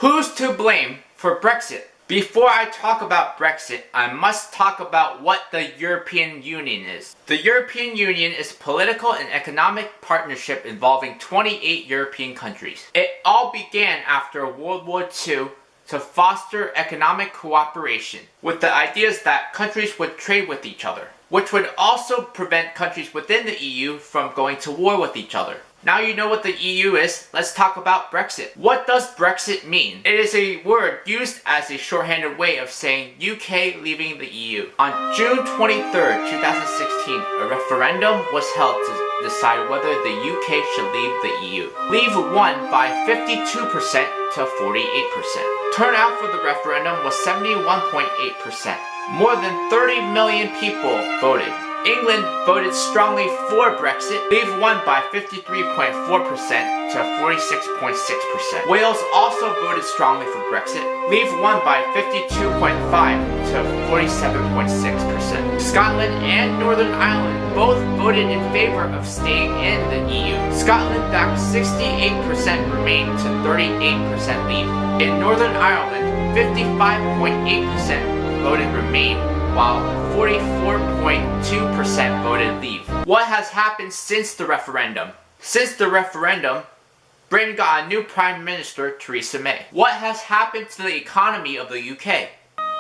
Who's to blame for Brexit? Before I talk about Brexit, I must talk about what the European Union is. The European Union is a political and economic partnership involving 28 European countries. It all began after World War II to foster economic cooperation, with the ideas that countries would trade with each other, which would also prevent countries within the EU from going to war with each other. Now you know what the EU is, let's talk about Brexit. What does Brexit mean? It is a word used as a shorthanded way of saying UK leaving the EU. On June 23rd, 2016, a referendum was held to decide whether the UK should leave the EU. Leave won by 52% to 48%. Turnout for the referendum was 71.8%. More than 30 million people voted. England voted strongly for Brexit. Leave won by 53.4% to 46.6%. Wales also voted strongly for Brexit. Leave won by 52.5% to 47.6%. Scotland and Northern Ireland both voted in favor of staying in the EU. Scotland backed 68% Remain to 38% Leave. In Northern Ireland, 55.8% voted Remain, while 44.2% voted Leave. What has happened since the referendum? Since the referendum, Britain got a new Prime Minister, Theresa May. What has happened to the economy of the UK?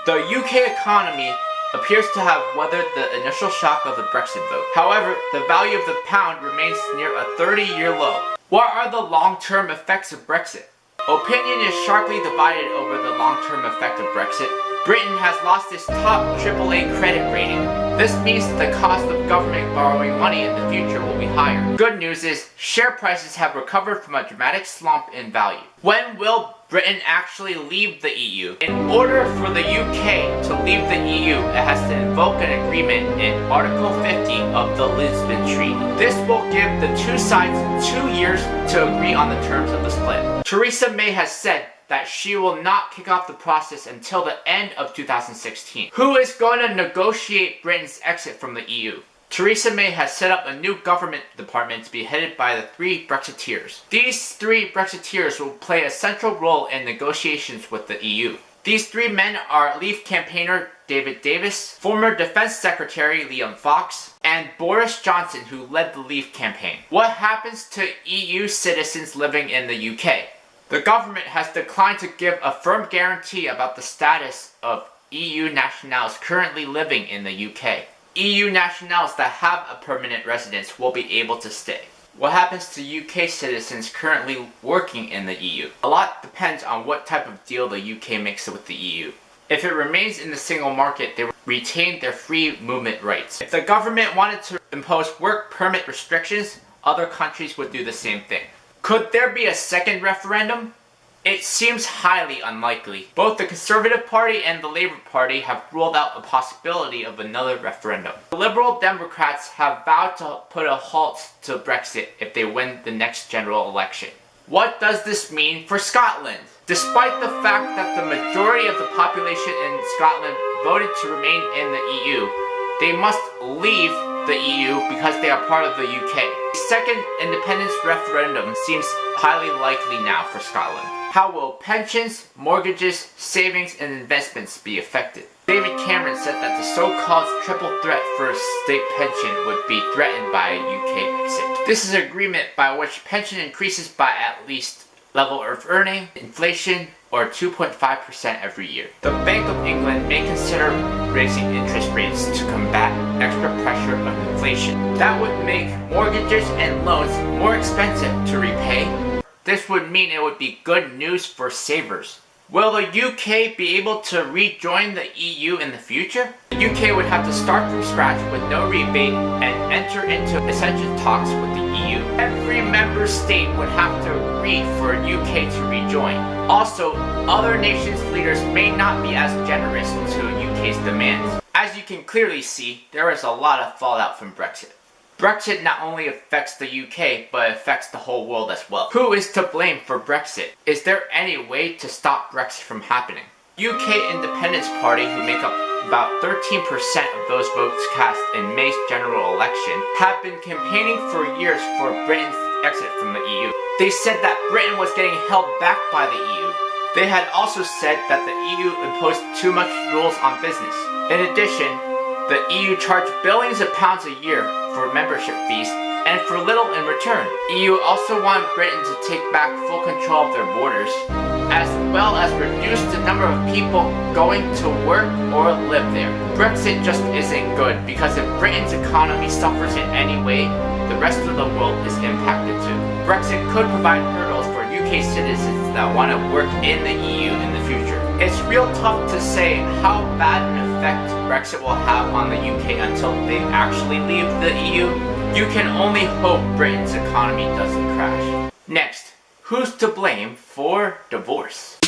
The UK economy appears to have weathered the initial shock of the Brexit vote. However, the value of the pound remains near a 30-year low. What are the long-term effects of Brexit? Opinion is sharply divided over the long-term effect of Brexit. Britain has lost its top AAA credit rating. This means the cost of government borrowing money in the future will be higher. Good news is, share prices have recovered from a dramatic slump in value. When will Britain actually leave the EU? In order for the UK to leave the EU, it has to invoke an agreement in Article 50 of the Lisbon Treaty. This will give the two sides 2 years to agree on the terms of the split. Theresa May has said that she will not kick off the process until the end of 2016. Who is going to negotiate Britain's exit from the EU? Theresa May has set up a new government department to be headed by the 3 Brexiteers. These 3 Brexiteers will play a central role in negotiations with the EU. These 3 men are Leave campaigner David Davis, former Defense Secretary Liam Fox, and Boris Johnson, who led the Leave campaign. What happens to EU citizens living in the UK? The government has declined to give a firm guarantee about the status of EU nationals currently living in the UK. EU nationals that have a permanent residence will be able to stay. What happens to UK citizens currently working in the EU? A lot depends on what type of deal the UK makes with the EU. If it remains in the single market, they will retain their free movement rights. If the government wanted to impose work permit restrictions, other countries would do the same thing. Could there be a second referendum? It seems highly unlikely. Both the Conservative Party and the Labour Party have ruled out a possibility of another referendum. The Liberal Democrats have vowed to put a halt to Brexit if they win the next general election. What does this mean for Scotland? Despite the fact that the majority of the population in Scotland voted to remain in the EU, they must leave the EU because they are part of the UK. A second independence referendum seems highly likely now for Scotland. How will pensions, mortgages, savings, and investments be affected? David Cameron said that the so-called triple threat for a state pension would be threatened by a UK exit. This is an agreement by which pension increases by at least level of earning, inflation, or 2.5% every year. The Bank of England may consider raising interest rates to combat extra pressure of inflation. That would make mortgages and loans more expensive to repay. This would mean it would be good news for savers. Will the UK be able to rejoin the EU in the future? The UK would have to start from scratch with no rebate and enter into essential talks with the EU. Every member state would have to agree for UK to rejoin. Also, other nations' leaders may not be as generous to UK's demands. As you can clearly see, there is a lot of fallout from Brexit. Brexit not only affects the UK, but affects the whole world as well. Who is to blame for Brexit? Is there any way to stop Brexit from happening? UK Independence Party, who make up about 13% of those votes cast in May's general election, have been campaigning for years for Britain's exit from the EU. They said that Britain was getting held back by the EU. They had also said that the EU imposed too much rules on business. In addition, the EU charged billions of pounds a year for membership fees, and for little in return. EU also wanted Britain to take back full control of their borders, as well as reduce the number of people going to work or live there. Brexit just isn't good, because if Britain's economy suffers in any way, the rest of the world is impacted too. Brexit could provide hurdles for UK citizens that want to work in the EU in the future. It's real tough to say how bad an effect Brexit will have on the UK until they actually leave the EU. You can only hope Britain's economy doesn't crash. Next, who's to blame for divorce?